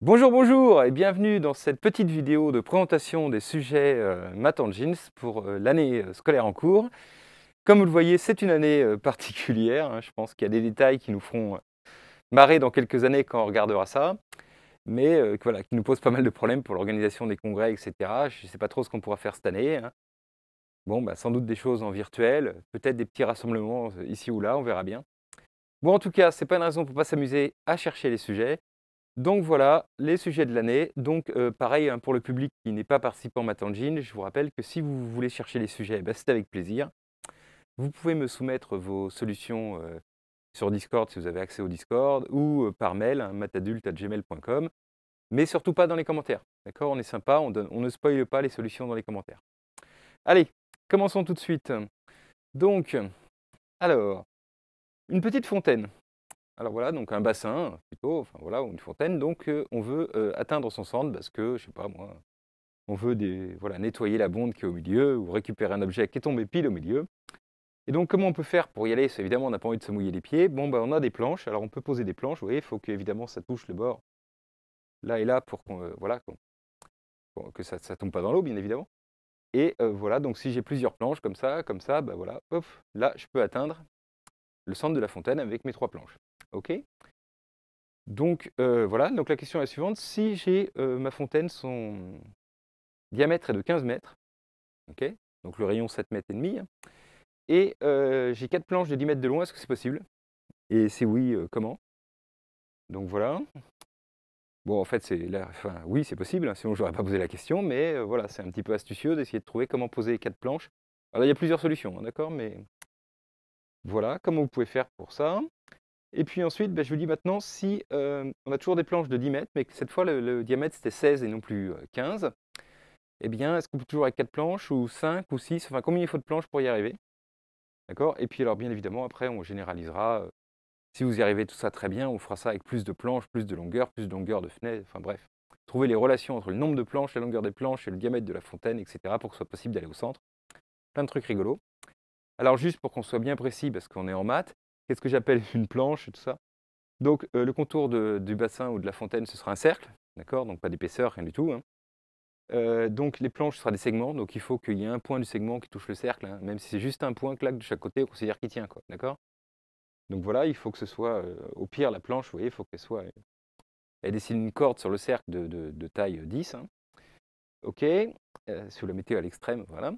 Bonjour, bonjour et bienvenue dans cette petite vidéo de présentation des sujets Math Engines pour l'année scolaire en cours. Comme vous le voyez, c'est une année particulière, hein. Je pense qu'il y a des détails qui nous feront marrer dans quelques années quand on regardera ça, mais voilà, qui nous posent pas mal de problèmes pour l'organisation des congrès, etc. Je ne sais pas trop ce qu'on pourra faire cette année, hein. Bon, bah, sans doute des choses en virtuel, peut-être des petits rassemblements ici ou là, on verra bien. Bon, en tout cas, ce n'est pas une raison pour ne pas s'amuser à chercher les sujets. Donc voilà, les sujets de l'année. Donc pareil, hein, pour le public qui n'est pas participant Math Engine, je vous rappelle que si vous voulez chercher les sujets, bah, c'est avec plaisir. Vous pouvez me soumettre vos solutions sur Discord si vous avez accès au Discord, ou par mail, hein, mathadulte@gmail.com, mais surtout pas dans les commentaires. D'accord? On est sympa, on ne spoile pas les solutions dans les commentaires. Allez, commençons tout de suite. Donc, alors, une petite fontaine. Alors voilà, donc un bassin plutôt, enfin voilà, ou une fontaine. Donc on veut atteindre son centre parce que, je sais pas moi, on veut voilà, nettoyer la bonde qui est au milieu ou récupérer un objet qui est tombé pile au milieu. Et donc comment on peut faire pour y aller? C'est évidemment, on n'a pas envie de se mouiller les pieds. Bon, bah, on a des planches, alors on peut poser des planches, vous voyez, il faut qu'évidemment ça touche le bord là et là pour voilà, que ça ne tombe pas dans l'eau, bien évidemment. Et voilà, donc si j'ai plusieurs planches comme ça, bah voilà, hop, là je peux atteindre le centre de la fontaine avec mes 3 planches. OK? Donc voilà, donc la question est la suivante. Si j'ai ma fontaine, son diamètre est de 15 mètres, ok, donc le rayon 7 mètres et demi, hein, et j'ai 4 planches de 10 mètres de long, est-ce que c'est possible? Et si oui, comment? Donc voilà. Bon, en fait, enfin, oui, c'est possible, hein, sinon je n'aurais pas posé la question, mais voilà, c'est un petit peu astucieux d'essayer de trouver comment poser 4 planches. Alors il y a plusieurs solutions, hein, d'accord, mais voilà, comment vous pouvez faire pour ça. Et puis ensuite, bah, je vous dis maintenant, si on a toujours des planches de 10 mètres, mais que cette fois le diamètre c'était 16 et non plus 15, eh bien, est-ce qu'on peut toujours avec 4 planches ou 5 ou 6, enfin combien il faut de planches pour y arriver? D'accord? Et puis alors bien évidemment, après on généralisera, si vous y arrivez tout ça très bien, on fera ça avec plus de planches, plus de longueur de fenêtre, enfin bref. Trouver les relations entre le nombre de planches, la longueur des planches et le diamètre de la fontaine, etc. pour que ce soit possible d'aller au centre. Plein de trucs rigolos. Alors juste pour qu'on soit bien précis, parce qu'on est en maths, qu'est-ce que j'appelle une planche et tout ça? Donc le contour du bassin ou de la fontaine, ce sera un cercle, d'accord? Donc pas d'épaisseur, rien du tout, hein. Donc les planches, ce sera des segments, donc il faut qu'il y ait un point du segment qui touche le cercle, hein. Même si c'est juste un point, clac, de chaque côté, on considère qu'il tient, quoi, d'accord? Donc voilà, il faut que ce soit, au pire, la planche, vous voyez, il faut qu'elle soit, elle dessine une corde sur le cercle de taille 10, hein. OK, si vous la mettez à l'extrême, voilà.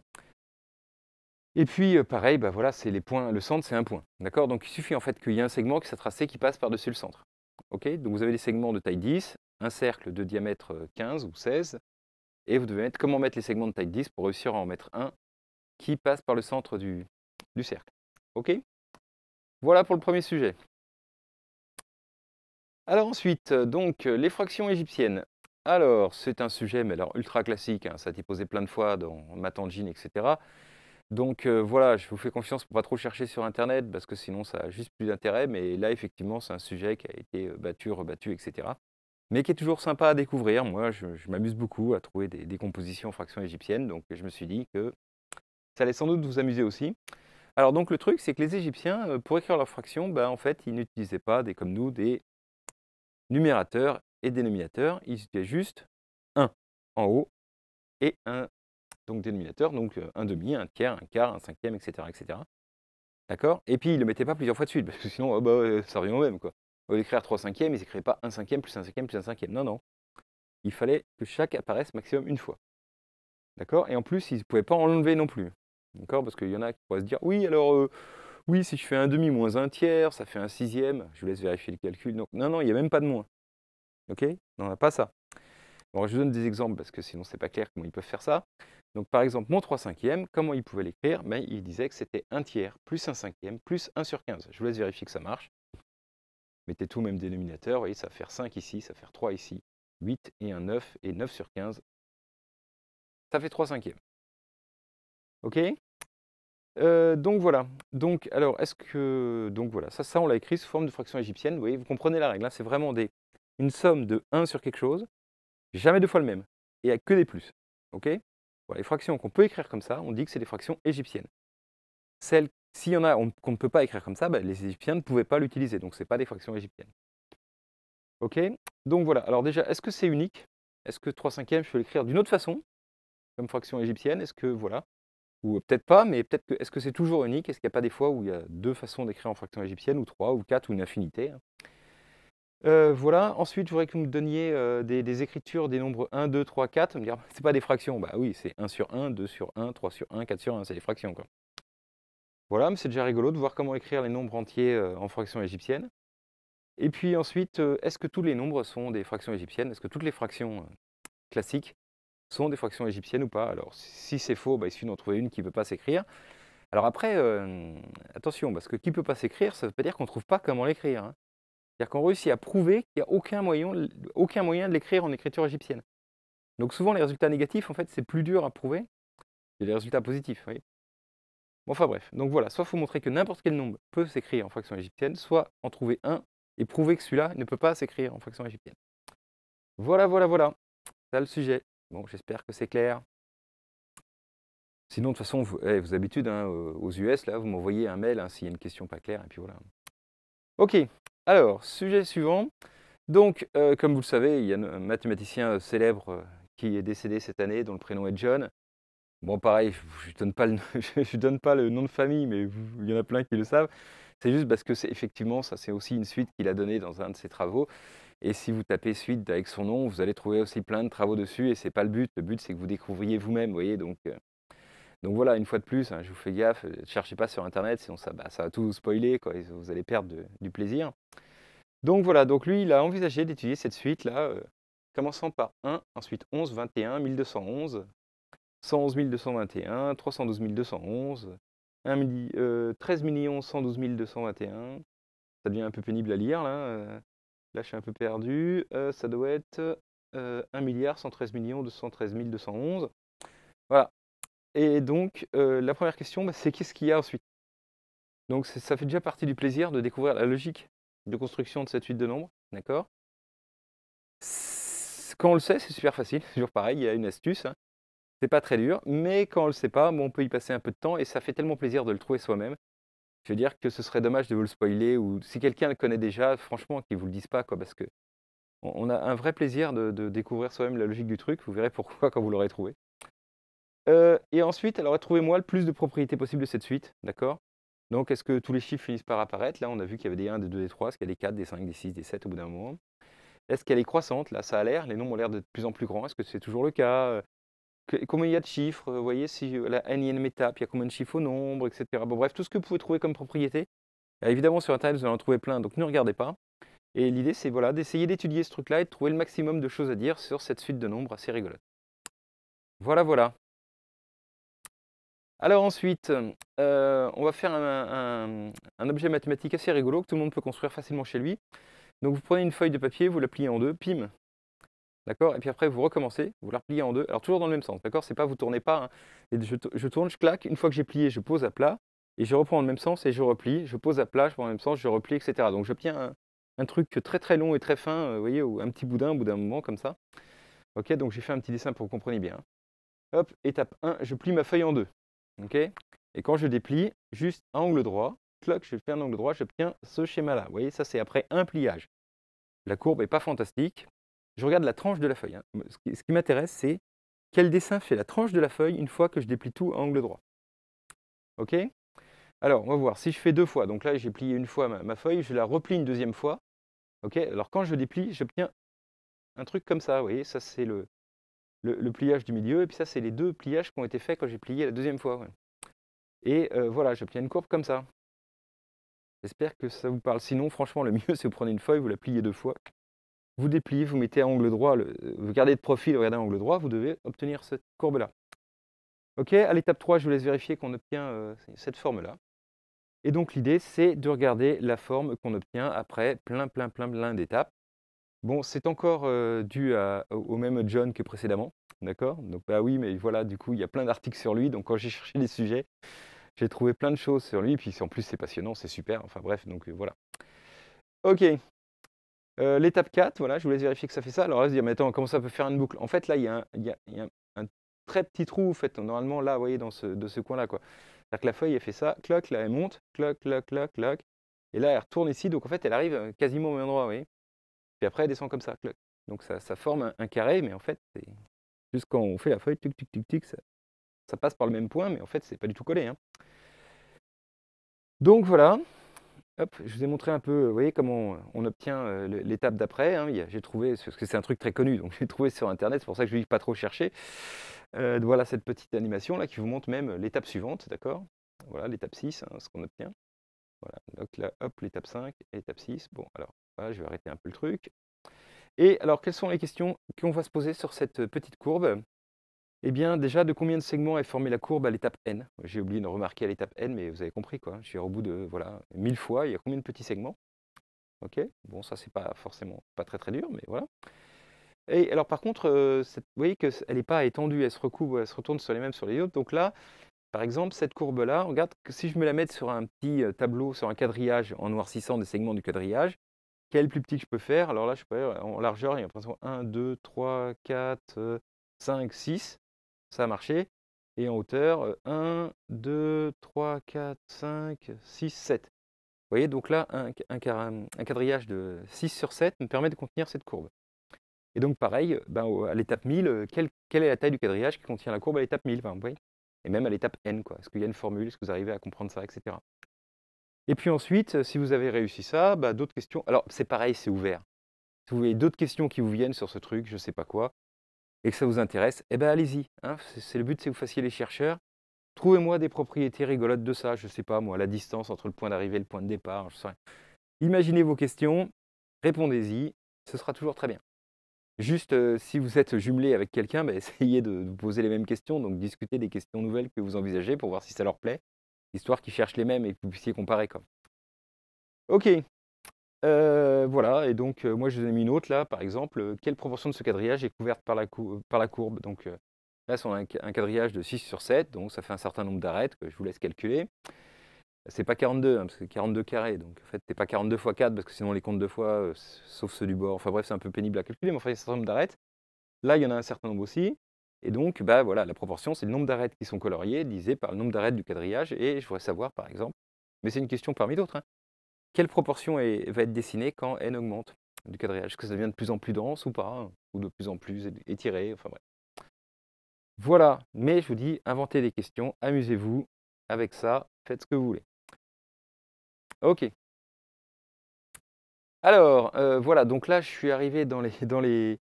Et puis pareil, bah voilà, c'est les points, le centre, c'est un point, d'accord? Donc il suffit en fait qu'il y ait un segment qui soit tracé qui passe par-dessus le centre. OK, donc vous avez des segments de taille 10, un cercle de diamètre 15 ou 16, et vous devez mettre comment mettre les segments de taille 10 pour réussir à en mettre un qui passe par le centre du cercle. OK? Voilà pour le premier sujet. Alors ensuite, donc les fractions égyptiennes. Alors, c'est un sujet, mais alors ultra classique, hein, ça a été posé plein de fois dans Math Engine, etc. Donc voilà, je vous fais confiance pour pas trop chercher sur internet, parce que sinon ça a juste plus d'intérêt, mais là effectivement c'est un sujet qui a été battu, rebattu, etc. Mais qui est toujours sympa à découvrir. Moi, je m'amuse beaucoup à trouver des compositions en fractions égyptiennes, donc je me suis dit que ça allait sans doute vous amuser aussi. Alors donc le truc, c'est que les Égyptiens, pour écrire leurs fractions, bah, en fait, ils n'utilisaient pas, comme nous, des numérateurs et dénominateurs. Ils utilisaient juste un en haut et un donc dénominateur, donc un demi, un tiers, un quart, un cinquième, etc. etc. D'accord? Et puis ils ne le mettaient pas plusieurs fois de suite, parce que sinon, oh, bah, ça revient au même, quoi. Au lieu d'écrire 3 cinquièmes, ils n'écrivaient pas un cinquième, plus un cinquième, plus un cinquième. Non, non. Il fallait que chaque apparaisse maximum une fois. D'accord? Et en plus, ils ne pouvaient pas enlever non plus. D'accord? Parce qu'il y en a qui pourraient se dire, oui, alors, oui, si je fais un demi moins un tiers, ça fait un sixième. Je vous laisse vérifier le calcul. Donc, non, non, il n'y a même pas de moins. OK? On n'a pas ça. Bon, je vous donne des exemples parce que sinon, c'est pas clair comment ils peuvent faire ça. Donc, par exemple, mon 3 cinquièmes, comment ils pouvaient l'écrire? Ben, ils disaient que c'était un tiers plus un cinquième plus 1 sur 15. Je vous laisse vérifier que ça marche. Mettez tout au même dénominateur. Vous voyez, ça va faire 5 ici, ça va faire 3 ici. 8 et un 9 et 9 sur 15. Ça fait 3 cinquièmes. OK? Donc voilà. Donc, alors, est-ce que. Donc voilà, ça on l'a écrit sous forme de fraction égyptienne. Vous voyez, vous comprenez la règle, hein, c'est vraiment une somme de 1 sur quelque chose, jamais deux fois le même, et il n'y a que des plus. OK? Voilà, les fractions qu'on peut écrire comme ça, on dit que c'est des fractions égyptiennes. Celles, s'il y en a qu'on ne peut pas écrire comme ça, bah, les Égyptiens ne pouvaient pas l'utiliser, donc ce n'est pas des fractions égyptiennes. OK? Donc voilà, alors déjà, est-ce que c'est unique? Est-ce que 3/5 je peux l'écrire d'une autre façon, comme fraction égyptienne? Est-ce que voilà, ou peut-être pas, mais peut-être que est-ce que c'est toujours unique? Est-ce qu'il n'y a pas des fois où il y a 2 façons d'écrire en fraction égyptienne ou 3 ou 4 ou une infinité, hein? Voilà, ensuite je voudrais que vous me donniez, des écritures des nombres 1, 2, 3, 4. Vous me dire: «C'est pas des fractions». Bah oui, c'est 1 sur 1, 2 sur 1, 3 sur 1, 4 sur 1, c'est des fractions, quoi. Voilà, mais c'est déjà rigolo de voir comment écrire les nombres entiers, en fraction égyptienne. Et puis ensuite, est-ce que tous les nombres sont des fractions égyptiennes? Est-ce que toutes les fractions, classiques sont des fractions égyptiennes ou pas? Alors si c'est faux, bah, il suffit d'en trouver une qui ne peut pas s'écrire. Alors après, attention, parce que qui ne peut pas s'écrire, ça ne veut pas dire qu'on ne trouve pas comment l'écrire, hein. C'est-à-dire qu'on réussit à prouver qu'il n'y a aucun moyen de l'écrire en écriture égyptienne. Donc souvent les résultats négatifs, en fait, c'est plus dur à prouver que les résultats positifs, vous voyez? Bon, enfin bref, donc voilà, soit il faut montrer que n'importe quel nombre peut s'écrire en fraction égyptienne, soit en trouver un et prouver que celui-là ne peut pas s'écrire en fraction égyptienne. Voilà, voilà, voilà, c'est le sujet. Bon, j'espère que c'est clair. Sinon, de toute façon, vous avez l'habitude, hein, aux US, là, vous m'envoyez un mail, hein, s'il y a une question pas claire, et puis voilà. OK, alors, sujet suivant. Donc, comme vous le savez, il y a un mathématicien célèbre qui est décédé cette année, dont le prénom est John. Bon, pareil, je ne donne pas le, je donne pas le nom de famille, mais il y en a plein qui le savent. C'est juste parce que c'est effectivement, ça c'est aussi une suite qu'il a donnée dans un de ses travaux. Et si vous tapez suite avec son nom, vous allez trouver aussi plein de travaux dessus. Et c'est pas le but. Le but, c'est que vous découvriez vous-même, vous voyez. Donc voilà, une fois de plus, hein, je vous fais gaffe. Ne cherchez pas sur Internet, sinon ça va tout vous spoiler, quoi, et vous allez perdre du plaisir. Donc voilà, donc lui, il a envisagé d'étudier cette suite-là, commençant par 1, ensuite 11, 21, 1211, 111 221, 312 211, 13 112 221. Ça devient un peu pénible à lire là. Là, je suis un peu perdu. Ça doit être 1 113 213 211. Voilà. Et donc, la première question, bah, c'est qu'est-ce qu'il y a ensuite? Donc, ça fait déjà partie du plaisir de découvrir la logique de construction de cette suite de nombres. D'accord? Quand on le sait, c'est super facile. C'est toujours pareil, il y a une astuce, hein. C'est pas très dur, mais quand on le sait pas, bon, on peut y passer un peu de temps et ça fait tellement plaisir de le trouver soi-même. Je veux dire que ce serait dommage de vous le spoiler ou si quelqu'un le connaît déjà, franchement, qu'il vous le dise pas, quoi, parce que on a un vrai plaisir de découvrir soi-même la logique du truc. Vous verrez pourquoi quand vous l'aurez trouvé. Et ensuite, alors trouvez-moi le plus de propriétés possibles de cette suite, d'accord? Donc, est-ce que tous les chiffres finissent par apparaître? Là, on a vu qu'il y avait des 1, des 2, des 3, est-ce qu'il y a des 4, des 5, des 6, des 7 au bout d'un moment? Est-ce qu'elle est croissante? Là, ça a l'air, les nombres ont l'air d'être de plus en plus grands. Est-ce que c'est toujours le cas? Combien il y a de chiffres? Vous voyez, si la énième étape, il y a combien de chiffres au nombre, etc. Bon, bref, tout ce que vous pouvez trouver comme propriété. Évidemment, sur Internet, vous allez en trouver plein, donc ne regardez pas. Et l'idée, c'est voilà, d'essayer d'étudier ce truc-là et de trouver le maximum de choses à dire sur cette suite de nombres assez rigolote. Voilà, voilà. Alors ensuite, on va faire un objet mathématique assez rigolo que tout le monde peut construire facilement chez lui. Donc vous prenez une feuille de papier, vous la pliez en deux, pim, d'accord? Et puis après vous recommencez, vous la repliez en deux, alors toujours dans le même sens, d'accord? C'est pas, vous tournez pas, hein. Et je tourne, je claque, une fois que j'ai plié, je pose à plat, et je reprends dans le même sens et je replie, je pose à plat, je prends dans le même sens, je replie, etc. Donc j'obtiens un truc très très long et très fin, vous voyez, ou un petit boudin au bout d'un moment comme ça. Ok, donc j'ai fait un petit dessin pour que vous compreniez bien. Hop, étape 1, je plie ma feuille en deux. Ok? Et quand je déplie, juste à angle droit, clac, je fais un angle droit, j'obtiens ce schéma-là. Vous voyez, ça c'est après un pliage. La courbe n'est pas fantastique. Je regarde la tranche de la feuille, hein. Ce qui m'intéresse, c'est quel dessin fait la tranche de la feuille une fois que je déplie tout à angle droit. Ok? Alors, on va voir. Si je fais deux fois, donc là j'ai plié une fois ma feuille, je la replie une deuxième fois. Ok? Alors quand je déplie, j'obtiens un truc comme ça. Vous voyez, ça c'est le pliage du milieu, et puis ça c'est les deux pliages qui ont été faits quand j'ai plié la deuxième fois. Ouais. Et voilà, j'obtiens une courbe comme ça. J'espère que ça vous parle. Sinon, franchement, le mieux, c'est vous prenez une feuille, vous la pliez deux fois, vous dépliez, vous mettez à angle droit, vous gardez de profil, vous regardez à angle droit, vous devez obtenir cette courbe-là. Ok, à l'étape 3, je vous laisse vérifier qu'on obtient cette forme-là. Et donc, l'idée, c'est de regarder la forme qu'on obtient après plein d'étapes. Bon, c'est encore dû au même John que précédemment, d'accord? Donc, bah oui, mais voilà, du coup, il y a plein d'articles sur lui, donc quand j'ai cherché les sujets, j'ai trouvé plein de choses sur lui, puis en plus, c'est passionnant, c'est super, enfin bref, donc voilà. Ok, l'étape 4, voilà, je vous laisse vérifier que ça fait ça. Alors là, se dire, mais attends, comment ça peut faire une boucle? En fait, là, il y a un très petit trou, en fait, normalement, là, vous voyez, de ce coin-là, quoi. C'est-à-dire que la feuille, elle fait ça, cloc, là, elle monte, cloc, cloc, cloc, cloc. Et là, elle retourne ici, donc en fait, elle arrive quasiment au même endroit, vous voyez. puis après elle descend comme ça, cloc. Donc ça forme un carré, mais en fait, c'est juste quand on fait la feuille, tic, tic, tic, tic, ça passe par le même point, mais en fait, c'est pas du tout collé, hein. Donc voilà, hop, je vous ai montré un peu, vous voyez comment on obtient l'étape d'après, hein. J'ai trouvé, parce que c'est un truc très connu, donc j'ai trouvé sur internet, c'est pour ça que je ne dis pas trop chercher. Voilà cette petite animation là qui vous montre même l'étape suivante, d'accord? Voilà l'étape 6, hein, ce qu'on obtient. Voilà, donc là, hop, l'étape 5, l'étape 6. Bon, alors, voilà, je vais arrêter un peu le truc. Et alors, quelles sont les questions qu'on va se poser sur cette petite courbe? Eh bien, déjà, de combien de segments est formée la courbe à l'étape n? J'ai oublié de remarquer à l'étape n, mais vous avez compris, quoi. Je suis au bout de, voilà, 1000 fois, il y a combien de petits segments? Ok, bon, ça, c'est pas forcément pas très très dur, mais voilà. Et alors, par contre, vous voyez qu'elle n'est pas étendue, elle se recouvre, elle se retourne sur les mêmes sur les autres. Donc là, par exemple, cette courbe-là, regarde que si je me la mets sur un petit tableau, sur un quadrillage, en noircissant des segments du quadrillage, quel est le plus petit que je peux faire? Alors là, je peux en largeur, il y a l'impression 1, 2, 3, 4, 5, 6. Ça a marché. Et en hauteur, 1, 2, 3, 4, 5, 6, 7. Vous voyez, donc là, un quadrillage de 6 sur 7 me permet de contenir cette courbe. Et donc pareil, ben, à l'étape 1000, quelle est la taille du quadrillage qui contient la courbe à l'étape 1000? Enfin, vous voyez, et même à l'étape n, quoi. Est-ce qu'il y a une formule? Est-ce que vous arrivez à comprendre ça, etc. Et puis ensuite, si vous avez réussi ça, bah, d'autres questions. Alors, c'est pareil, c'est ouvert. Si vous avez d'autres questions qui vous viennent sur ce truc, je ne sais pas quoi, et que ça vous intéresse, eh ben allez-y, hein. C'est le but, c'est que vous fassiez les chercheurs. Trouvez-moi des propriétés rigolotes de ça, je ne sais pas moi, la distance entre le point d'arrivée et le point de départ, je sais rien. Imaginez vos questions, répondez-y, ce sera toujours très bien. Juste, si vous êtes jumelé avec quelqu'un, bah, essayez de vous poser les mêmes questions, donc discutez des questions nouvelles que vous envisagez pour voir si ça leur plaît, histoire qu'ils cherchent les mêmes et que vous puissiez comparer, quoi. Ok, voilà, et donc moi je vous ai mis une autre là, par exemple, quelle proportion de ce quadrillage est couverte par la courbe? Donc là, c'est un quadrillage de 6 sur 7, donc ça fait un certain nombre d'arêtes que je vous laisse calculer. C'est pas 42, hein, parce que c'est 42 carrés, donc en fait, c'est pas 42 fois 4, parce que sinon on les compte deux fois, sauf ceux du bord. Enfin bref, c'est un peu pénible à calculer, mais enfin, il y a un certain nombre d'arêtes. Là, il y en a un certain nombre aussi. Et donc, bah, voilà, la proportion, c'est le nombre d'arêtes qui sont coloriées divisé par le nombre d'arêtes du quadrillage. Et je voudrais savoir, par exemple, mais c'est une question parmi d'autres, hein, quelle proportion va être dessinée quand n augmente du quadrillage? Est-ce que ça devient de plus en plus dense ou pas, hein, ou de plus en plus étiré? Enfin bref. Voilà, mais je vous dis, inventez des questions, amusez-vous avec ça, faites ce que vous voulez. Ok. Alors, voilà, donc là, je suis arrivé dans les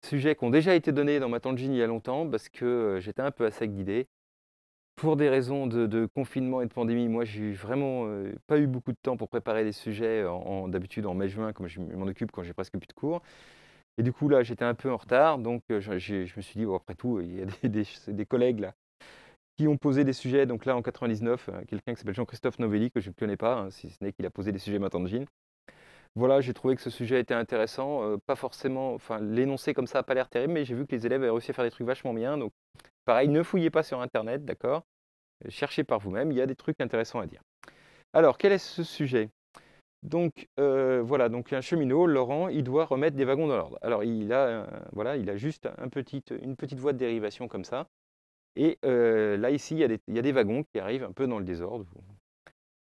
sujets qui ont déjà été donnés dans ma tangine il y a longtemps, parce que j'étais un peu à sec d'idées. Pour des raisons de confinement et de pandémie, moi, j'ai vraiment pas eu beaucoup de temps pour préparer des sujets d'habitude en mai-juin, comme je m'en occupe quand j'ai presque plus de cours. Et du coup, là, j'étais un peu en retard, donc je me suis dit, bon, après tout, il y a des collègues là qui ont posé des sujets. Donc là, en 99, quelqu'un qui s'appelle Jean-Christophe Novelli, que je ne connais pas, hein, si ce n'est qu'il a posé des sujets Matangine. Voilà, j'ai trouvé que ce sujet était intéressant, pas forcément, enfin, l'énoncé comme ça n'a pas l'air terrible, mais j'ai vu que les élèves avaient réussi à faire des trucs vachement bien. Donc, pareil, ne fouillez pas sur Internet, d'accord? Cherchez par vous-même, il y a des trucs intéressants à dire. Alors, quel est ce sujet? Donc, voilà, donc un cheminot, Laurent, il doit remettre des wagons dans l'ordre. Alors, voilà, il a juste une petite voie de dérivation comme ça. Et là, ici, il y a des wagons qui arrivent un peu dans le désordre. Vous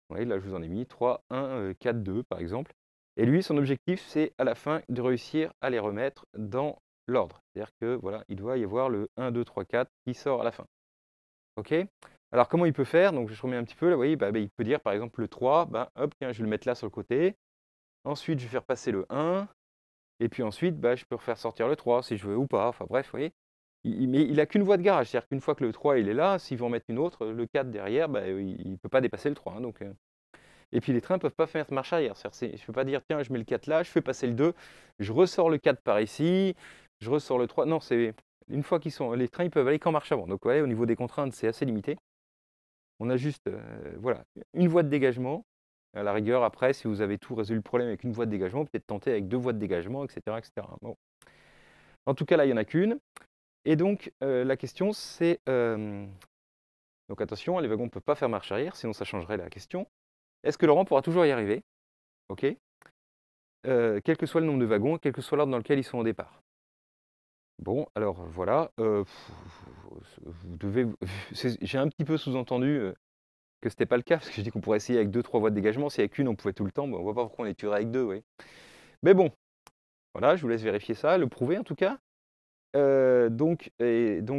voyez, là, je vous en ai mis 3, 1, 4, 2, par exemple. Et lui, son objectif, c'est à la fin de réussir à les remettre dans l'ordre. C'est-à-dire que, voilà, il doit y avoir le 1, 2, 3, 4 qui sort à la fin. OK? Alors, comment il peut faire? Donc, je remets un petit peu là, vous voyez, il peut dire par exemple le 3, hop, tiens, je vais le mettre là sur le côté. Ensuite, je vais faire passer le 1. Et puis ensuite, je peux refaire sortir le 3 si je veux ou pas. Enfin bref, vous voyez. Mais il n'a qu'une voie de garage. C'est-à-dire qu'une fois que le 3 il est là, s'il veut en mettre une autre, le 4 derrière, il ne peut pas dépasser le 3, hein, donc, Et puis les trains ne peuvent pas faire marche arrière. Je ne peux pas dire, tiens, je mets le 4 là, je fais passer le 2, je ressors le 4 par ici, je ressors le 3. Non, c'est une fois qu'ils sont. Les trains, ils peuvent aller qu'en marche avant. Donc, vous voyez, au niveau des contraintes, c'est assez limité. On a juste voilà, une voie de dégagement. À la rigueur, après, si vous avez tout résolu le problème avec une voie de dégagement, peut-être tenter avec deux voies de dégagement, etc. etc. Bon. En tout cas, là, il n'y en a qu'une. Et donc, la question, c'est... donc attention, les wagons ne peuvent pas faire marche arrière, sinon ça changerait la question. Est-ce que Laurent pourra toujours y arriver? OK. Quel que soit le nombre de wagons, quel que soit l'ordre dans lequel ils sont au départ. Bon, alors voilà. Vous devez... J'ai un petit peu sous-entendu que ce n'était pas le cas, parce que je dis qu'on pourrait essayer avec deux, trois voies de dégagement. S'il n'y a qu'une, on pouvait tout le temps. Bon, on ne voit pas pourquoi on les tuerait avec deux, oui. Mais bon, Voilà, je vous laisse vérifier ça, le prouver en tout cas. Donc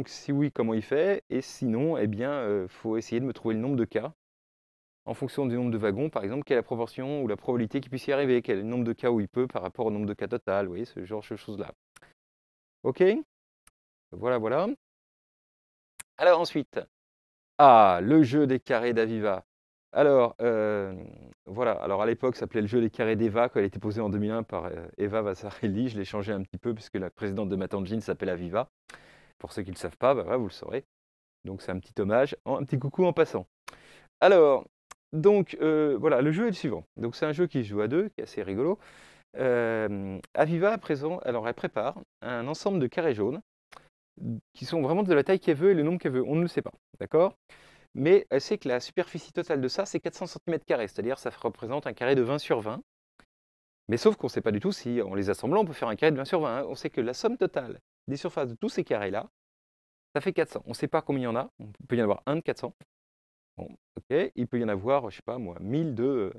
si oui, comment il fait? Et sinon, eh bien, faut essayer de me trouver le nombre de cas. En fonction du nombre de wagons, par exemple, quelle est la proportion ou la probabilité qu'il puisse y arriver? Quel est le nombre de cas où il peut par rapport au nombre de cas total? Vous voyez, ce genre de choses-là. OK? Voilà, voilà. Alors ensuite, le jeu des carrés d'Aviva. Alors, voilà, alors à l'époque, ça s'appelait le jeu des carrés d'Eva, quand elle a été posée en 2001 par Eva Vassarelli. Je l'ai changé un petit peu puisque la présidente de Matangine s'appelle Aviva. Pour ceux qui ne le savent pas, bah, voilà, vous le saurez. Donc c'est un petit hommage, un petit coucou en passant. Alors, donc voilà, le jeu est le suivant. Donc c'est un jeu qui se joue à deux, qui est assez rigolo. Aviva, à présent, alors elle prépare un ensemble de carrés jaunes qui sont vraiment de la taille qu'elle veut et le nombre qu'elle veut. On ne le sait pas, d'accord? Mais elle sait que la superficie totale de ça, c'est 400 cm², c'est-à-dire ça représente un carré de 20 sur 20. Mais sauf qu'on ne sait pas du tout si, en les assemblant, on peut faire un carré de 20 sur 20. Hein. On sait que la somme totale des surfaces de tous ces carrés-là, ça fait 400. On ne sait pas combien il y en a. Il peut y en avoir un de 400. Bon, ok. Il peut y en avoir, je ne sais pas moi, 1000 de...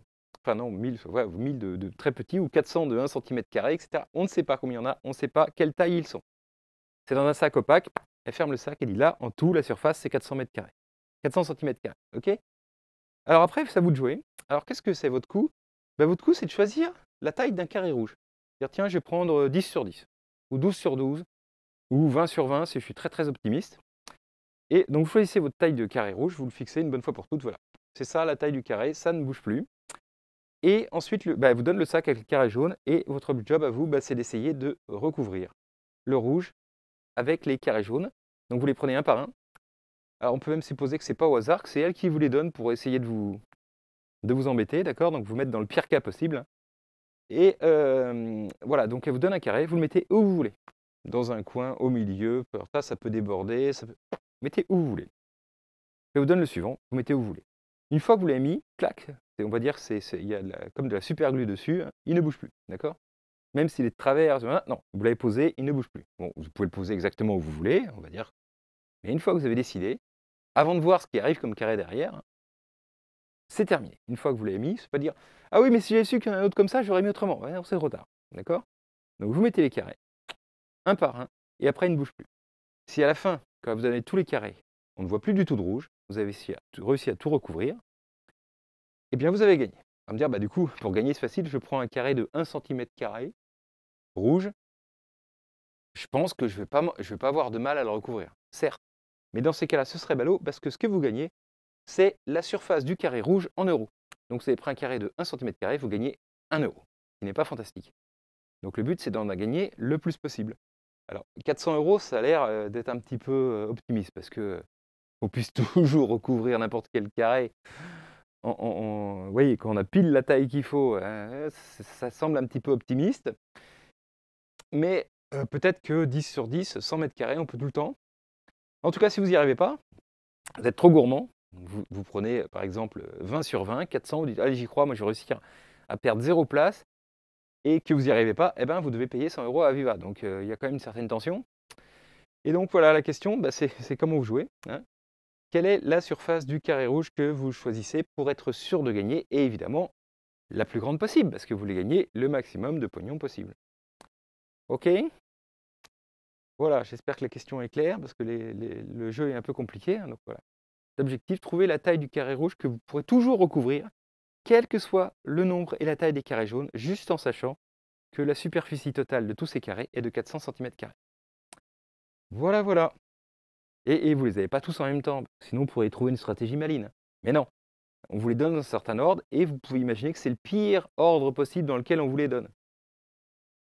Enfin non, 1000, ouais, 1000 de très petits ou 400 de 1 cm², etc. On ne sait pas combien il y en a. On ne sait pas quelle taille ils sont. C'est dans un sac opaque. Elle ferme le sac et dit là, en tout, la surface, c'est 400 m². 400 cm². Ok? Alors après, c'est à vous de jouer. Alors qu'est-ce que c'est votre coup? Votre coup, c'est de choisir la taille d'un carré rouge. Dire tiens, je vais prendre 10 sur 10, ou 12 sur 12, ou 20 sur 20 si je suis très très optimiste. Et donc vous choisissez votre taille de carré rouge, vous le fixez une bonne fois pour toutes, voilà. C'est ça la taille du carré, ça ne bouge plus. Et ensuite, vous donne le sac avec le carré jaune, et votre job à vous, c'est d'essayer de recouvrir le rouge avec les carrés jaunes. Donc vous les prenez un par un. Alors on peut même supposer que ce n'est pas au hasard, que c'est elle qui vous les donne pour essayer de vous embêter, d'accord? Donc vous mettre dans le pire cas possible. Et voilà, donc elle vous donne un carré, vous le mettez où vous voulez. Dans un coin, au milieu, ça peut déborder, mettez où vous voulez. Elle vous donne le suivant, vous mettez où vous voulez. Une fois que vous l'avez mis, clac, on va dire il y a comme de la super glue dessus, hein, il ne bouge plus, d'accord? Même s'il est de travers, non, vous l'avez posé, il ne bouge plus. Bon, vous pouvez le poser exactement où vous voulez, on va dire. Mais une fois que vous avez décidé, avant de voir ce qui arrive comme carré derrière, c'est terminé. Une fois que vous l'avez mis, c'est pas dire « Ah oui, mais si j'avais su qu'il y en a un autre comme ça, j'aurais mis autrement. » Ouais, non, c'est trop tard. D'accord? Donc vous mettez les carrés, un par un, et après, ils ne bougent plus. Si à la fin, quand vous avez tous les carrés, on ne voit plus du tout de rouge, vous avez réussi à tout recouvrir, eh bien vous avez gagné. On va me dire, du coup, pour gagner, c'est facile, je prends un carré de 1 cm² rouge, je pense que je vais pas avoir de mal à le recouvrir, certes. Mais dans ces cas-là, ce serait ballot, parce que ce que vous gagnez, c'est la surface du carré rouge en euros. Donc, vous avez pris un carré de 1 cm², vous gagnez 1 euro, ce qui n'est pas fantastique. Donc, le but, c'est d'en gagner le plus possible. Alors, 400 euros, ça a l'air d'être un petit peu optimiste, parce qu'on puisse toujours recouvrir n'importe quel carré. Vous voyez, quand on a pile la taille qu'il faut, ça semble un petit peu optimiste. Mais peut-être que 10 sur 10, 100 m², on peut tout le temps. En tout cas, si vous n'y arrivez pas, vous êtes trop gourmand. Vous prenez par exemple 20 sur 20, 400, vous dites allez, j'y crois, moi je vais réussir à perdre 0 place, et que vous n'y arrivez pas, vous devez payer 100 euros à Aviva. Donc il y a quand même une certaine tension. Et donc voilà, la question, c'est comment vous jouez. Hein. Quelle est la surface du carré rouge que vous choisissez pour être sûr de gagner? Et évidemment, la plus grande possible, parce que vous voulez gagner le maximum de pognon possible. Ok? Voilà, j'espère que la question est claire, parce que le jeu est un peu compliqué. Hein, donc voilà. L'objectif, trouver la taille du carré rouge que vous pourrez toujours recouvrir, quel que soit le nombre et la taille des carrés jaunes, juste en sachant que la superficie totale de tous ces carrés est de 400 cm². Voilà, voilà. Et vous ne les avez pas tous en même temps, sinon vous pourriez trouver une stratégie maligne. Mais non, on vous les donne dans un certain ordre, et vous pouvez imaginer que c'est le pire ordre possible dans lequel on vous les donne.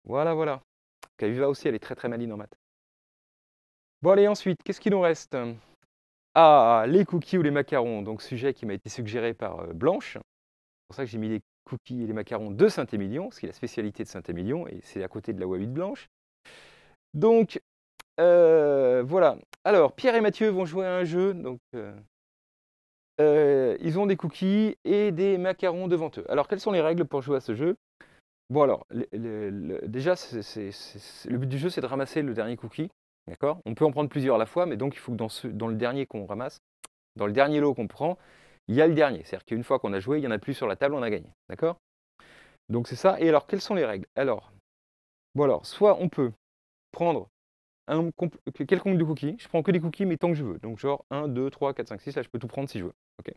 Voilà, voilà. Aviva aussi, elle est très très maligne en maths. Bon allez, ensuite, qu'est-ce qu'il nous reste? Les cookies ou les macarons, donc sujet qui m'a été suggéré par Blanche. C'est pour ça que j'ai mis les cookies et les macarons de Saint-Émilion, ce qui est la spécialité de Saint-Émilion, et c'est à côté de la Wabite Blanche. Donc, voilà. Alors, Pierre et Mathieu vont jouer à un jeu, donc ils ont des cookies et des macarons devant eux. Alors, quelles sont les règles pour jouer à ce jeu? Bon alors, déjà, le but du jeu, c'est de ramasser le dernier cookie, d'accord? On peut en prendre plusieurs à la fois, mais donc il faut que dans le dernier qu'on ramasse, dans le dernier lot qu'on prend, il y a le dernier. C'est-à-dire qu'une fois qu'on a joué, il n'y en a plus sur la table, on a gagné, d'accord? Donc c'est ça. Et alors, quelles sont les règles? Alors, Bon alors, soit on peut prendre quelconque de cookies, je prends que des cookies mais tant que je veux. Donc genre 1, 2, 3, 4, 5, 6, là je peux tout prendre si je veux. Ok.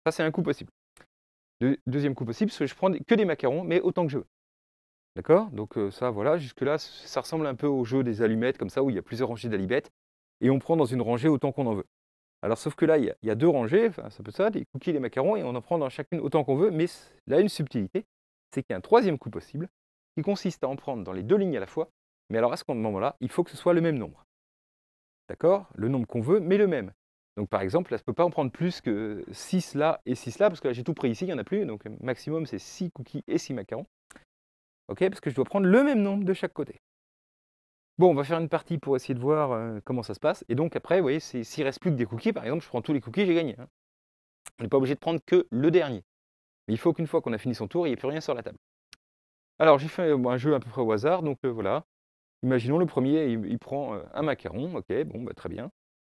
Ça c'est un coup possible. Deuxième coup possible, c'est que je prends que des macarons mais autant que je veux. D'accord? Donc ça voilà, jusque-là, ça ressemble un peu au jeu des allumettes comme ça, où il y a plusieurs rangées d'allumettes et on prend dans une rangée autant qu'on en veut. Alors sauf que là, il y a 2 rangées, enfin c'est un peu ça, les cookies et les macarons et on en prend dans chacune autant qu'on veut, mais là une subtilité, c'est qu'il y a un troisième coup possible, qui consiste à en prendre dans les 2 lignes à la fois, mais alors à ce moment-là, il faut que ce soit le même nombre. D'accord? Le nombre qu'on veut, mais le même. Donc par exemple, là, je ne peux pas en prendre plus que 6 là et 6 là, parce que là j'ai tout pris ici, il n'y en a plus, donc maximum c'est 6 cookies et 6 macarons. OK? Parce que je dois prendre le même nombre de chaque côté. Bon, on va faire une partie pour essayer de voir, comment ça se passe et donc après, vous voyez, s'il reste plus que des cookies, par exemple, je prends tous les cookies, j'ai gagné, hein. On n'est pas obligé de prendre que le dernier. Mais il faut qu'une fois qu'on a fini son tour, il n'y ait plus rien sur la table. Alors j'ai fait, un jeu à peu près au hasard, donc voilà. Imaginons le premier, il prend, un macaron, OK, bon, bah, très bien.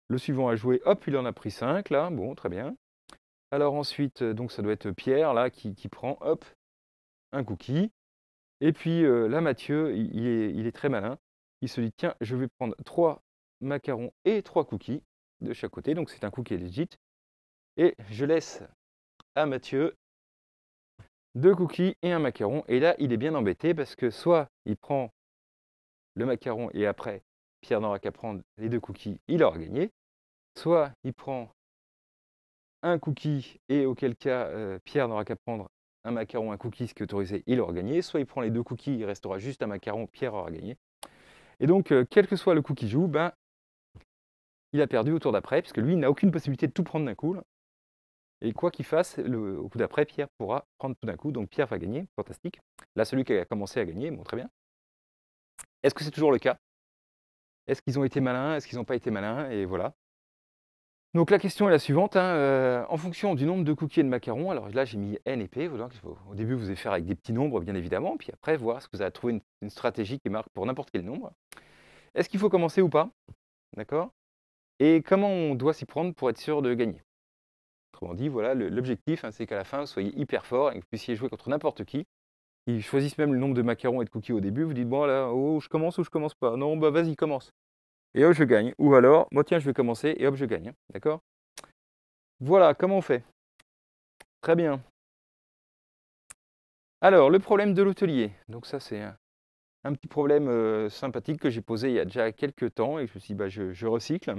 Le suivant a joué, hop, il en a pris 5 là, bon, très bien. Alors ensuite, donc ça doit être Pierre là qui prend, hop, un cookie et puis, là Mathieu, il est très malin. Il se dit: «Tiens, je vais prendre 3 macarons et 3 cookies de chaque côté», donc c'est un coup qui est legit et je laisse à Mathieu 2 cookies et un macaron et là, il est bien embêté parce que soit il prend le macaron et après Pierre n'aura qu'à prendre les 2 cookies, il aura gagné. Soit il prend un cookie et auquel cas, Pierre n'aura qu'à prendre un macaron, un cookie, ce qui est autorisé, il aura gagné. Soit il prend les 2 cookies, il restera juste un macaron, Pierre aura gagné. Et donc, quel que soit le coup qu'il joue, ben, il a perdu au tour d'après, puisque lui, il n'a aucune possibilité de tout prendre d'un coup, là. Et quoi qu'il fasse, au coup d'après, Pierre pourra prendre tout d'un coup, donc Pierre va gagner, fantastique. Là, celui qui a commencé à gagner, bon, très bien. Est-ce que c'est toujours le cas? Est-ce qu'ils ont été malins? Est-ce qu'ils n'ont pas été malins? Et voilà. Donc la question est la suivante, hein, en fonction du nombre de cookies et de macarons, alors là j'ai mis N et P, voilà, au début vous allez faire avec des petits nombres bien évidemment, puis après voir ce que vous allez trouver une stratégie qui marque pour n'importe quel nombre. Est-ce qu'il faut commencer ou pas? D'accord? Et comment on doit s'y prendre pour être sûr de gagner? Autrement dit, voilà, l'objectif, hein, c'est qu'à la fin, vous soyez hyper fort et que vous puissiez jouer contre n'importe qui. Ils choisissent même le nombre de macarons et de cookies au début, vous dites, bon là, oh, je commence ou je commence pas? Non, bah vas-y, commence. Et hop, je gagne. Ou alors, moi tiens, je vais commencer et hop, je gagne. Hein, d'accord? Voilà, comment on fait? Très bien. Alors, le problème de l'hôtelier. Donc ça, c'est un petit problème, sympathique que j'ai posé il y a déjà quelques temps et je me suis dit: «Bah, je recycle».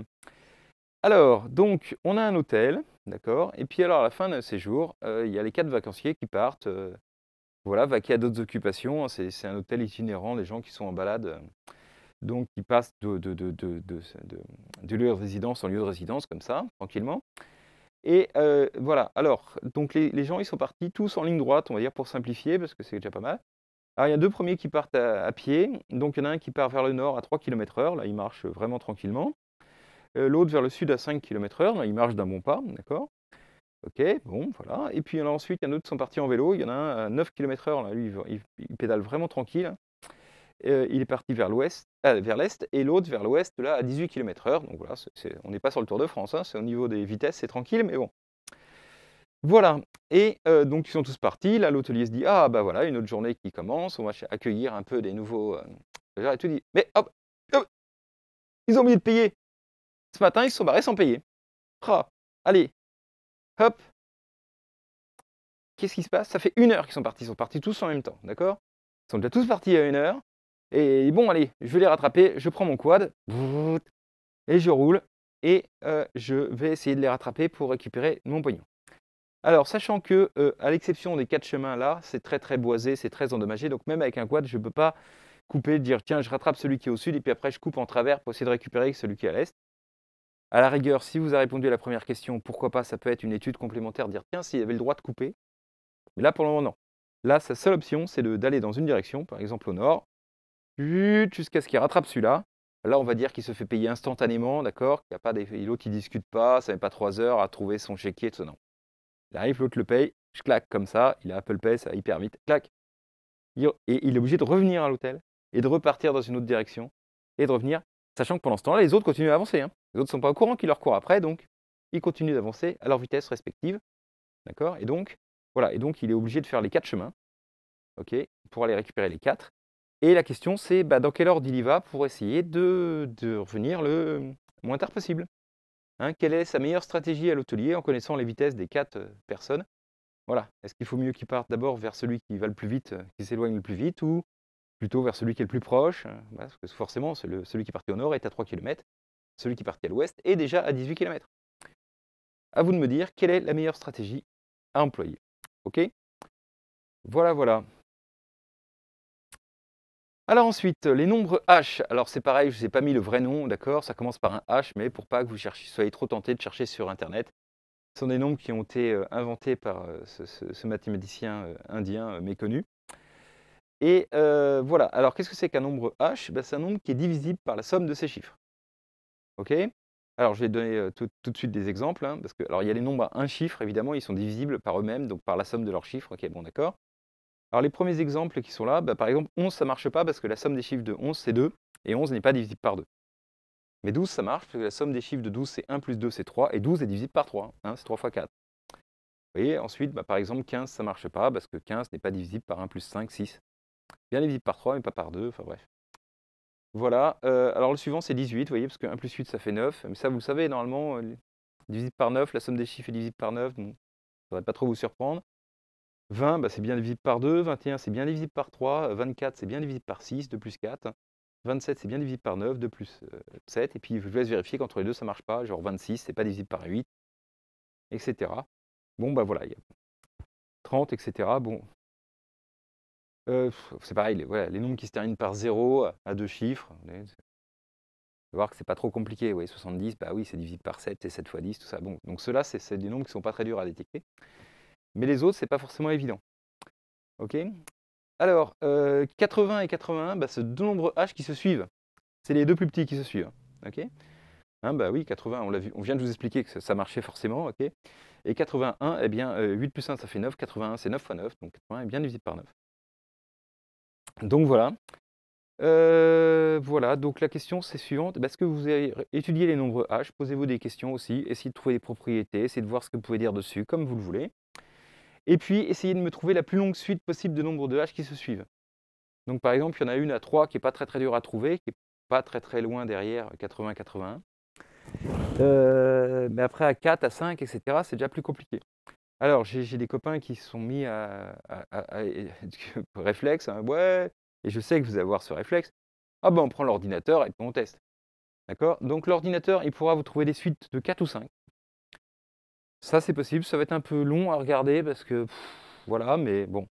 Alors, donc on a un hôtel, d'accord? Et puis alors à la fin d'un séjour, il y a les 4 vacanciers qui partent, voilà, vaquer à d'autres occupations, hein. C'est un hôtel itinérant, les gens qui sont en balade, donc qui passent de lieu de résidence en lieu de résidence comme ça, tranquillement. Et voilà, alors donc les gens, ils sont partis tous en ligne droite, on va dire pour simplifier, parce que c'est déjà pas mal. Alors il y a 2 premiers qui partent à pied, donc il y en a un qui part vers le nord à 3 km/h, là il marche vraiment tranquillement. L'autre vers le sud à 5 km/h, là il marche d'un bon pas, d'accord. OK, bon voilà et puis il y en a ensuite, il y en a d'autres qui sont partis en vélo, il y en a un à 9 km/h, là lui il pédale vraiment tranquille. Il est parti vers vers l'est et l'autre vers l'ouest, là à 18 km/h, donc voilà, on n'est pas sur le Tour de France, hein, c'est au niveau des vitesses, c'est tranquille, mais bon. Voilà et donc ils sont tous partis. Là, l'hôtelier se dit: «Ah bah voilà, une autre journée qui commence, on va accueillir un peu des nouveaux, stagiaires» et tout. Dit: «Mais hop, hop, ils ont oublié de payer. Ce matin, ils se sont barrés sans payer. Ah, allez, hop, qu'est-ce qui se passe? Ça fait 1 heure qu'ils sont partis tous en même temps, d'accord? Ils sont déjà tous partis à 1 heure et bon allez, je vais les rattraper, je prends mon quad et je roule et je vais essayer de les rattraper pour récupérer mon pognon». Alors, sachant que, à l'exception des 4 chemins là, c'est très, très boisé, c'est très endommagé, donc même avec un quad, je ne peux pas couper, dire: «Tiens, je rattrape celui qui est au sud et puis après je coupe en travers pour essayer de récupérer celui qui est à l'est». À la rigueur, si vous avez répondu à la première question, pourquoi pas, ça peut être une étude complémentaire, dire: «Tiens, s'il avait le droit de couper». Mais là, pour le moment, non. Là, sa seule option, c'est d'aller dans une direction, par exemple au nord, jusqu'à ce qu'il rattrape celui-là. Là, on va dire qu'il se fait payer instantanément, d'accord? Qu'il y a pas l'autre il discute pas, ça met pas 3 heures à trouver son chéquier, tout ça, non. Il arrive, l'autre le paye, je claque comme ça, il a Apple Pay, ça va hyper vite, clac. Et il est obligé de revenir à l'hôtel et de repartir dans une autre direction et de revenir, sachant que pendant ce temps-là, les autres continuent à avancer, hein. Les autres ne sont pas au courant qu'il leur court après, donc ils continuent d'avancer à leur vitesse respective, d'accord? Et donc, voilà, et donc il est obligé de faire les 4 chemins, OK, pour aller récupérer les 4. Et la question, c'est dans quel ordre il y va pour essayer de revenir le moins tard possible. Hein, quelle est sa meilleure stratégie à l'hôtelier en connaissant les vitesses des 4 personnes? Voilà. Est-ce qu'il faut mieux qu'il parte d'abord vers celui qui va le plus vite, qui s'éloigne le plus vite, ou plutôt vers celui qui est le plus proche? Voilà, parce que forcément, celui qui est parti au nord est à 3 km, celui qui est parti à l'ouest est déjà à 18 km. À vous de me dire quelle est la meilleure stratégie à employer. OK? Voilà, voilà. Alors ensuite, les nombres H. Alors c'est pareil, je ne vous ai pas mis le vrai nom, d'accord? Ça commence par un H, mais pour pas que vous soyez trop tenté de chercher sur internet. Ce sont des nombres qui ont été inventés par ce mathématicien indien méconnu. Et voilà. Alors qu'est-ce que c'est qu'un nombre H? C'est un nombre qui est divisible par la somme de ses chiffres. OK? Alors je vais donner tout de suite des exemples, hein, parce que alors il y a les nombres à un chiffre, évidemment, ils sont divisibles par eux-mêmes, donc par la somme de leurs chiffres. OK, bon, d'accord. Alors les premiers exemples qui sont là, par exemple 11 ça ne marche pas parce que la somme des chiffres de 11 c'est 2, et 11 n'est pas divisible par 2. Mais 12 ça marche parce que la somme des chiffres de 12 c'est 1 plus 2 c'est 3, et 12 est divisible par 3, hein, c'est 3 fois 4. Vous voyez, ensuite par exemple 15 ça ne marche pas parce que 15 n'est pas divisible par 1 plus 5, 6. Bien divisible par 3 mais pas par 2, enfin bref. Voilà, alors le suivant c'est 18, vous voyez, parce que 1 plus 8 ça fait 9, mais ça vous le savez, normalement, divisible par 9, la somme des chiffres est divisible par 9, donc ça ne devrait pas trop vous surprendre. 20, c'est bien divisible par 2, 21 c'est bien divisible par 3, 24 c'est bien divisible par 6, 2 plus 4, 27 c'est bien divisible par 9, 2 plus 7, et puis je vous laisse vérifier qu'entre les deux ça ne marche pas, genre 26 c'est pas divisible par 8, etc. Bon voilà, il y a 30, etc. Bon, c'est pareil, les nombres qui se terminent par 0 à deux chiffres, vous allez voir que c'est pas trop compliqué, oui, 70, oui c'est divisible par 7, c'est 7 fois 10, tout ça. Bon, donc ceux-là c'est des nombres qui sont pas très durs à détecter, mais les autres c'est pas forcément évident. Ok? Alors, 80 et 81, c'est deux nombres H qui se suivent. C'est les deux plus petits qui se suivent. Ok? Hein, oui, 80, on l'a vu, on vient de vous expliquer que ça marchait forcément. Ok? Et 81, eh bien, 8 plus 1, ça fait 9. 81, c'est 9 fois 9, donc 80 est bien divisible par 9. Donc voilà. Voilà, donc la question c'est suivante. Est-ce que vous avez étudié les nombres H? Posez-vous des questions aussi. Essayez de trouver des propriétés, essayez de voir ce que vous pouvez dire dessus, comme vous le voulez. Et puis, essayez de me trouver la plus longue suite possible de nombres de H qui se suivent. Donc par exemple, il y en a une à 3 qui n'est pas très très dure à trouver, qui n'est pas très très loin derrière 80-81. Mais après à 4, à 5, etc., c'est déjà plus compliqué. Alors j'ai des copains qui se sont mis à réflexe, hein, ouais, et je sais que vous allez avoir ce réflexe. Ah on prend l'ordinateur et puis on teste. D'accord? Donc l'ordinateur, il pourra vous trouver des suites de 4 ou 5. Ça c'est possible, ça va être un peu long à regarder parce que, voilà, mais bon.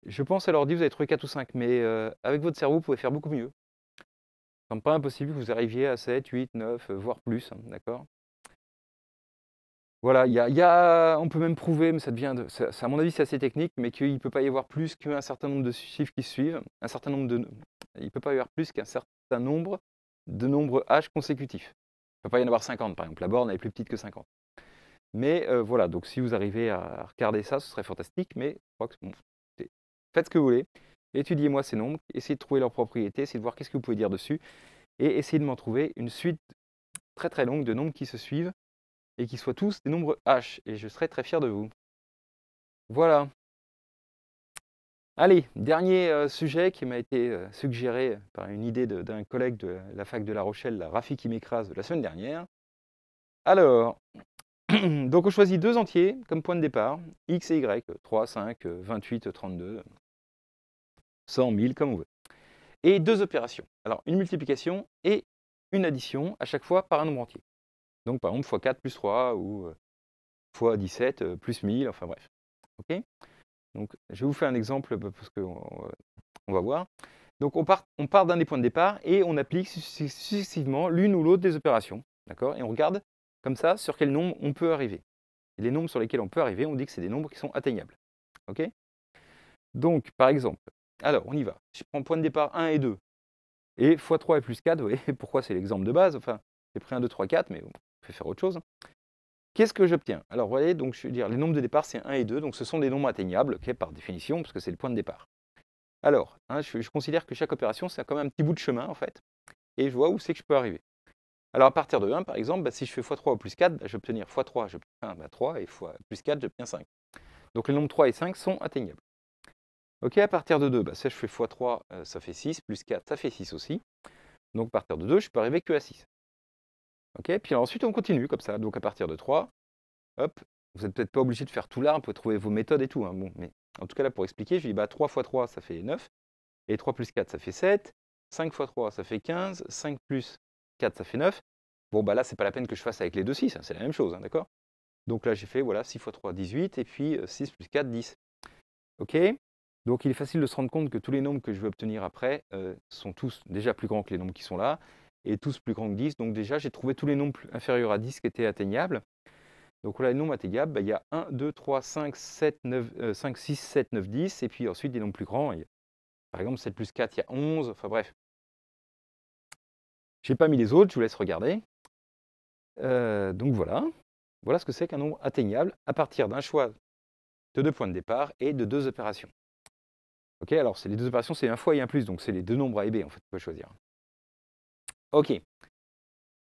Je pense à l'ordi, vous allez trouver 4 ou 5, mais avec votre cerveau, vous pouvez faire beaucoup mieux. Ça me semble pas impossible que vous arriviez à 7, 8, 9, voire plus, hein, d'accord? Voilà, on peut même prouver, mais ça devient, à mon avis, c'est assez technique, mais qu'il ne peut pas y avoir plus qu'un certain nombre de chiffres qui se suivent, il ne peut pas y avoir plus qu'un certain nombre de nombres H consécutifs. Il ne peut pas y en avoir 50, par exemple. La borne, elle est plus petite que 50. Mais voilà, donc si vous arrivez à regarder ça, ce serait fantastique, mais je crois que faites ce que vous voulez. Étudiez-moi ces nombres, essayez de trouver leurs propriétés, essayez de voir qu'est-ce que vous pouvez dire dessus, et essayez de m'en trouver une suite très très longue de nombres qui se suivent, et qui soient tous des nombres H, et je serai très fier de vous. Voilà. Allez, dernier sujet qui m'a été suggéré par une idée d'un collègue de la fac de La Rochelle, la Rafi qui m'écrase, de la semaine dernière. Alors, donc on choisit deux entiers comme point de départ, x et y, 3, 5, 28, 32, 100, 1000, comme on veut. Et deux opérations. Alors, une multiplication et une addition, à chaque fois par un nombre entier. Donc, par exemple, x4 plus 3, ou x 17 plus 1000, enfin bref. Ok? Donc, je vais vous faire un exemple, parce qu'on va voir. Donc, on part d'un des points de départ, et on applique successivement l'une ou l'autre des opérations. D'accord? Et on regarde, comme ça, sur quel nombre on peut arriver. Et les nombres sur lesquels on peut arriver, on dit que c'est des nombres qui sont atteignables. Ok? Donc, par exemple, alors, on y va. Je prends point de départ 1 et 2. Et x3 est plus 4, vous voyez pourquoi c'est l'exemple de base. Enfin, j'ai pris 1, 2, 3, 4, mais on peut faire autre chose. Qu'est-ce que j'obtiens? Alors, vous voyez, donc, je veux dire, les nombres de départ, c'est 1 et 2, donc ce sont des nombres atteignables, okay, par définition, parce que c'est le point de départ. Alors, hein, je considère que chaque opération, c'est quand même un petit bout de chemin, en fait, et je vois où c'est que je peux arriver. Alors, à partir de 1, par exemple, si je fais x3 au plus 4, je vais obtenir x3, j'obtiens 3, et x plus 4, j'obtiens 5. Donc, les nombres 3 et 5 sont atteignables. Ok, à partir de 2, bah, ça je fais x3, ça fait 6, plus 4, ça fait 6 aussi. Donc à partir de 2, je peux arriver que à 6. Ok, puis ensuite on continue comme ça. Donc à partir de 3, hop, vous n'êtes peut-être pas obligé de faire tout là, vous pouvez trouver vos méthodes et tout, hein, bon, mais en tout cas là pour expliquer, je dis bah 3 x 3 ça fait 9, et 3 plus 4 ça fait 7, 5 x 3 ça fait 15, 5 plus 4 ça fait 9. Bon bah là c'est pas la peine que je fasse avec les deux 6, hein, c'est la même chose, hein, d'accord? Donc là j'ai fait voilà 6 x 3 18, et puis 6 plus 4 10. Ok? Donc il est facile de se rendre compte que tous les nombres que je vais obtenir après sont tous déjà plus grands que les nombres qui sont là, et tous plus grands que 10. Donc déjà j'ai trouvé tous les nombres inférieurs à 10 qui étaient atteignables. Donc voilà, les nombres atteignables, bah, il y a 1, 2, 3, 5, 7, 9, 5, 6, 7, 9, 10, et puis ensuite des nombres plus grands. Par exemple 7 plus 4, il y a 11, enfin bref. Je n'ai pas mis les autres, je vous laisse regarder. Donc voilà, voilà ce que c'est qu'un nombre atteignable à partir d'un choix de 2 points de départ et de 2 opérations. Ok, alors les 2 opérations, c'est 1 fois et 1 plus, donc c'est les 2 nombres A et B en fait, vous pouvez choisir. Ok.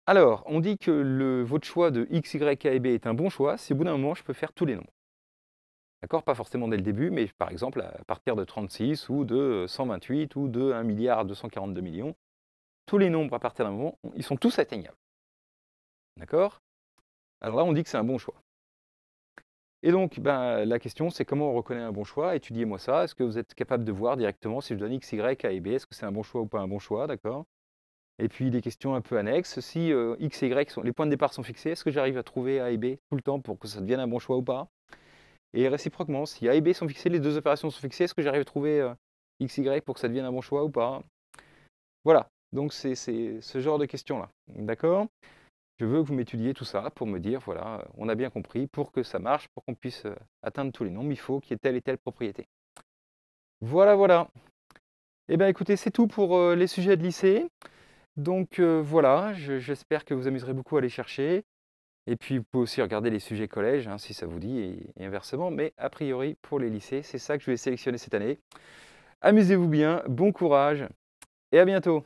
Alors, on dit que votre choix de x, y, a et b est un bon choix si au bout d'un moment, je peux faire tous les nombres. D'accord? Pas forcément dès le début, mais par exemple à partir de 36 ou de 128 ou de 1 milliard 242 millions. Tous les nombres à partir d'un moment, ils sont tous atteignables. D'accord? Alors là, on dit que c'est un bon choix. Et donc, ben, la question, c'est comment on reconnaît un bon choix? Étudiez-moi ça. Est-ce que vous êtes capable de voir directement si je donne x, y, a et b, est-ce que c'est un bon choix ou pas un bon choix? D'accord? Et puis des questions un peu annexes. Si x et y, les points de départ sont fixés, est-ce que j'arrive à trouver a et b tout le temps pour que ça devienne un bon choix ou pas? Et réciproquement, si A et B sont fixés, les deux opérations sont fixées, est-ce que j'arrive à trouver X, Y pour que ça devienne un bon choix ou pas? Voilà, donc c'est ce genre de questions-là. D'accord? Je veux que vous m'étudiez tout ça pour me dire, voilà, on a bien compris, pour que ça marche, pour qu'on puisse atteindre tous les nombres, il faut qu'il y ait telle et telle propriété. Voilà, voilà. Eh bien écoutez, c'est tout pour les sujets de lycée. Donc voilà, j'espère que vous amuserez beaucoup à les chercher. Et puis, vous pouvez aussi regarder les sujets collège, hein, si ça vous dit, et inversement. Mais a priori, pour les lycées, c'est ça que je vais sélectionner cette année. Amusez-vous bien, bon courage, et à bientôt.